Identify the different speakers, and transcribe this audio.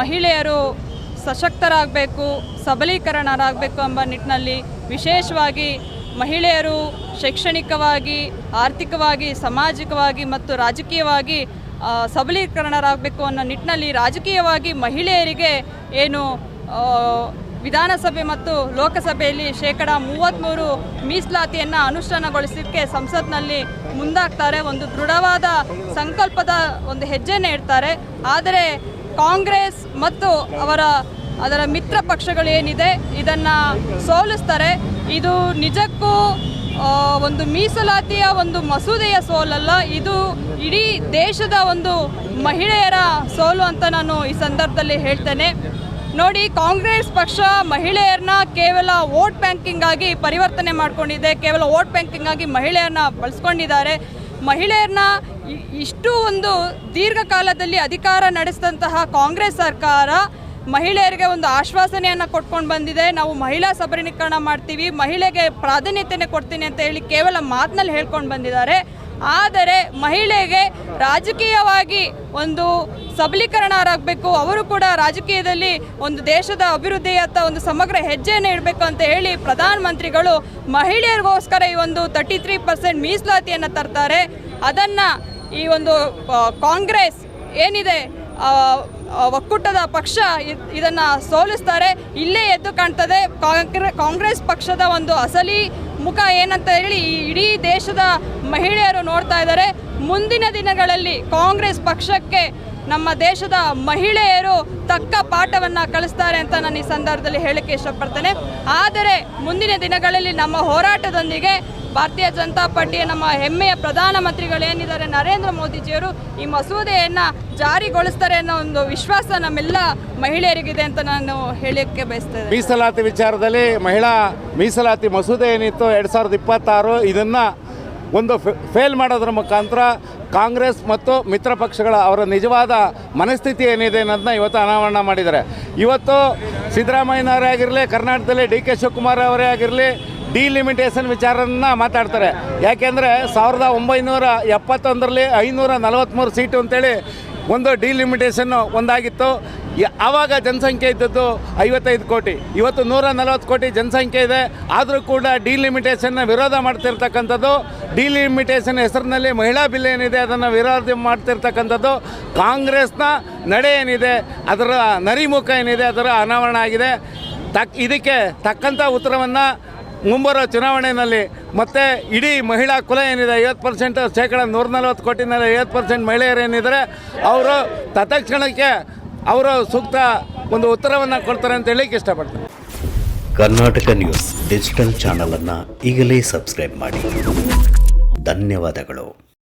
Speaker 1: ಮಹಿಳೆಯರು ಸಶಕ್ತರಾಗಬೇಕು, ಸಬಲೀಕರಣರಾಗಬೇಕು ಎಂಬ ನಿಟ್ಟಿನಲ್ಲಿ ವಿಶೇಷವಾಗಿ ಮಹಿಳೆಯರು ಶೈಕ್ಷಣಿಕವಾಗಿ, ಆರ್ಥಿಕವಾಗಿ, ಸಾಮಾಜಿಕವಾಗಿ ಮತ್ತು ರಾಜಕೀಯವಾಗಿ ಸಬಲೀಕರಣರಾಗಬೇಕು ಅನ್ನೋ ನಿಟ್ಟಿನಲ್ಲಿ ರಾಜಕೀಯವಾಗಿ ಮಹಿಳೆಯರಿಗೆ ಏನು ವಿಧಾನಸಭೆ ಮತ್ತು ಲೋಕಸಭೆಯಲ್ಲಿ 33% ಮೀಸಲಾತಿಯನ್ನು ಅನುಷ್ಠಾನಗೊಳಿಸಲಿಕ್ಕೆ ಸಂಸತ್ನಲ್ಲಿ ಮುಂದಾಗ್ತಾರೆ. ಒಂದು ದೃಢವಾದ ಸಂಕಲ್ಪದ ಒಂದು ಹೆಜ್ಜೆನೇ ಇಡ್ತಾರೆ. ಆದರೆ ಕಾಂಗ್ರೆಸ್ ಮತ್ತು ಅದರ ಮಿತ್ರ ಪಕ್ಷಗಳೇನಿದೆ ಇದನ್ನು ಸೋಲಿಸ್ತಾರೆ. ಇದು ನಿಜಕ್ಕೂ ಒಂದು ಮೀಸಲಾತಿಯ ಒಂದು ಮಸೂದೆಯ ಸೋಲಲ್ಲ, ಇದು ಇಡೀ ದೇಶದ ಒಂದು ಮಹಿಳೆಯರ ಸೋಲು ಅಂತ ನಾನು ಈ ಸಂದರ್ಭದಲ್ಲಿ ಹೇಳ್ತೇನೆ. ನೋಡಿ, ಕಾಂಗ್ರೆಸ್ ಪಕ್ಷ ಮಹಿಳೆಯರನ್ನ ಕೇವಲ ವೋಟ್ ಬ್ಯಾಂಕಿಂಗ್ ಆಗಿ ಪರಿವರ್ತನೆ ಮಾಡಿಕೊಂಡಿದೆ. ಕೇವಲ ವೋಟ್ ಬ್ಯಾಂಕಿಂಗ್ ಆಗಿ ಮಹಿಳೆಯರನ್ನ ಬಳಸ್ಕೊಂಡಿದ್ದಾರೆ. ಮಹಿಳೆಯರನ್ನ ಇಷ್ಟು ಒಂದು ದೀರ್ಘಕಾಲದಲ್ಲಿ ಅಧಿಕಾರ ನಡೆಸಿದಂತಹ ಕಾಂಗ್ರೆಸ್ ಸರ್ಕಾರ ಮಹಿಳೆಯರಿಗೆ ಒಂದು ಆಶ್ವಾಸನೆಯನ್ನು ಕೊಟ್ಕೊಂಡು ಬಂದಿದೆ. ನಾವು ಮಹಿಳಾ ಸಬಲೀಕರಣ ಮಾಡ್ತೀವಿ, ಮಹಿಳೆಗೆ ಪ್ರಾಧಾನ್ಯತೆಯನ್ನು ಕೊಡ್ತೀನಿ ಅಂತ ಹೇಳಿ ಕೇವಲ ಮಾತಿನಲ್ಲಿ ಹೇಳ್ಕೊಂಡು ಬಂದಿದ್ದಾರೆ. ಆದರೆ ಮಹಿಳೆಗೆ ರಾಜಕೀಯವಾಗಿ ಒಂದು ಸಬಲೀಕರಣರಾಗಬೇಕು, ಅವರು ಕೂಡ ರಾಜಕೀಯದಲ್ಲಿ ಒಂದು ದೇಶದ ಅಭಿವೃದ್ಧಿಯತ್ತ ಒಂದು ಸಮಗ್ರ ಹೆಜ್ಜೆಯನ್ನು ಇಡಬೇಕು ಅಂತ ಹೇಳಿ ಪ್ರಧಾನಮಂತ್ರಿಗಳು ಮಹಿಳೆಯರಿಗೋಸ್ಕರ ಈ ಒಂದು 33% ಮೀಸಲಾತಿಯನ್ನು ತರ್ತಾರೆ. ಅದನ್ನು ಈ ಒಂದು ಕಾಂಗ್ರೆಸ್ ಏನಿದೆ ಒಕ್ಕೂಟದ ಪಕ್ಷ ಇದನ್ನು ಸೋಲಿಸ್ತಾರೆ. ಇಲ್ಲೇ ಎದ್ದು ಕಾಣ್ತದೆ ಕಾಂಗ್ರೆಸ್ ಪಕ್ಷದ ಒಂದು ಅಸಲಿ ಮುಖ ಏನಂತ ಹೇಳಿ ಇಡೀ ದೇಶದ ಮಹಿಳೆಯರು ನೋಡ್ತಾ ಇದ್ದಾರೆ. ಮುಂದಿನ ದಿನಗಳಲ್ಲಿ ಕಾಂಗ್ರೆಸ್ ಪಕ್ಷಕ್ಕೆ ನಮ್ಮ ದೇಶದ ಮಹಿಳೆಯರು ತಕ್ಕ ಪಾಠವನ್ನು ಕಲಿಸ್ತಾರೆ ಅಂತ ನಾನು ಈ ಸಂದರ್ಭದಲ್ಲಿ ಹೇಳಕ್ಕೆ ಇಷ್ಟಪಡ್ತೇನೆ. ಆದರೆ ಮುಂದಿನ ದಿನಗಳಲ್ಲಿ ನಮ್ಮ ಹೋರಾಟದೊಂದಿಗೆ ಭಾರತೀಯ ಜನತಾ ಪಾರ್ಟಿಯ ನಮ್ಮ ಹೆಮ್ಮೆಯ ಪ್ರಧಾನಮಂತ್ರಿಗಳೇನಿದ್ದಾರೆ ನರೇಂದ್ರ ಮೋದಿಜಿಯವರು ಈ ಮಸೂದೆಯನ್ನು ಜಾರಿಗೊಳಿಸ್ತಾರೆ ಅನ್ನೋ ಒಂದು ವಿಶ್ವಾಸ ನಮ್ಮೆಲ್ಲ ಮಹಿಳೆಯರಿಗಿದೆ ಅಂತ ನಾನು ಹೇಳಕ್ಕೆ ಬಯಸ್ತೇನೆ.
Speaker 2: ಮೀಸಲಾತಿ ವಿಚಾರದಲ್ಲಿ ಮಹಿಳಾ ಮೀಸಲಾತಿ ಮಸೂದೆ ಏನಿತ್ತು 2026 ಇದನ್ನು ಒಂದು ಫೇಲ್ ಮಾಡೋದ್ರ ಮುಖಾಂತರ ಕಾಂಗ್ರೆಸ್ ಮತ್ತು ಮಿತ್ರ ಪಕ್ಷಗಳ ಅವರ ನಿಜವಾದ ಮನಸ್ಥಿತಿ ಏನಿದೆ ಅನ್ನೋದನ್ನ ಇವತ್ತು ಅನಾವರಣ ಮಾಡಿದ್ದಾರೆ. ಇವತ್ತು ಸಿದ್ದರಾಮಯ್ಯನವರೇ ಆಗಿರಲಿ, ಕರ್ನಾಟಕದಲ್ಲಿ ಡಿ ಕೆ ಶಿವಕುಮಾರ್ ಅವರೇ ಆಗಿರಲಿ, ಡಿಲಿಮಿಟೇಷನ್ ವಿಚಾರನ ಮಾತಾಡ್ತಾರೆ. ಯಾಕೆಂದರೆ 1971ರಲ್ಲಿ 543 ಸೀಟು ಅಂತೇಳಿ ಒಂದು ಡಿಲಿಮಿಟೇಷನ್ನು ಒಂದಾಗಿತ್ತು. ಆವಾಗ ಜನಸಂಖ್ಯೆ ಇದ್ದದ್ದು 55 ಕೋಟಿ, ಇವತ್ತು 140 ಕೋಟಿ ಜನಸಂಖ್ಯೆ ಇದೆ. ಆದರೂ ಕೂಡ ಡಿಲಿಮಿಟೇಷನ್ನ ವಿರೋಧ ಮಾಡ್ತಿರ್ತಕ್ಕಂಥದ್ದು, ಡಿಲಿಮಿಟೇಷನ್ ಹೆಸರಿನಲ್ಲಿ ಮಹಿಳಾ ಬಿಲ್ ಏನಿದೆ ಅದನ್ನು ವಿರೋಧ ಮಾಡ್ತಿರ್ತಕ್ಕಂಥದ್ದು ಕಾಂಗ್ರೆಸ್ನ ನಡೆ ಏನಿದೆ, ಅದರ ನರಿಮುಖ ಏನಿದೆ, ಅದರ ಅನಾವರಣ ಆಗಿದೆ. ಇದಕ್ಕೆ ತಕ್ಕಂಥ ಉತ್ತರವನ್ನು ಮುಂಬರುವ ಚುನಾವಣೆಯಲ್ಲಿ ಮತ್ತು ಇಡೀ ಮಹಿಳಾ ಕುಲ ಏನಿದೆ 50% ಶೇಕಡ 140 ಕೋಟಿನಲ್ಲಿ 50% ಮಹಿಳೆಯರೇನಿದ್ದಾರೆ ಅವರು ತತ್ಕ್ಷಣಕ್ಕೆ ಅವರು ಸೂಕ್ತ ಒಂದು ಉತ್ತರವನ್ನು ಕೊಡ್ತಾರೆ ಅಂತ ಹೇಳಲಿಕ್ಕೆ ಇಷ್ಟಪಡ್ತಾರೆ.
Speaker 3: ಕರ್ನಾಟಕ ನ್ಯೂಸ್ ಡಿಜಿಟಲ್ ಚಾನಲನ್ನು ಈಗಲೇ ಸಬ್ಸ್ಕ್ರೈಬ್ ಮಾಡಿ. ಧನ್ಯವಾದಗಳು.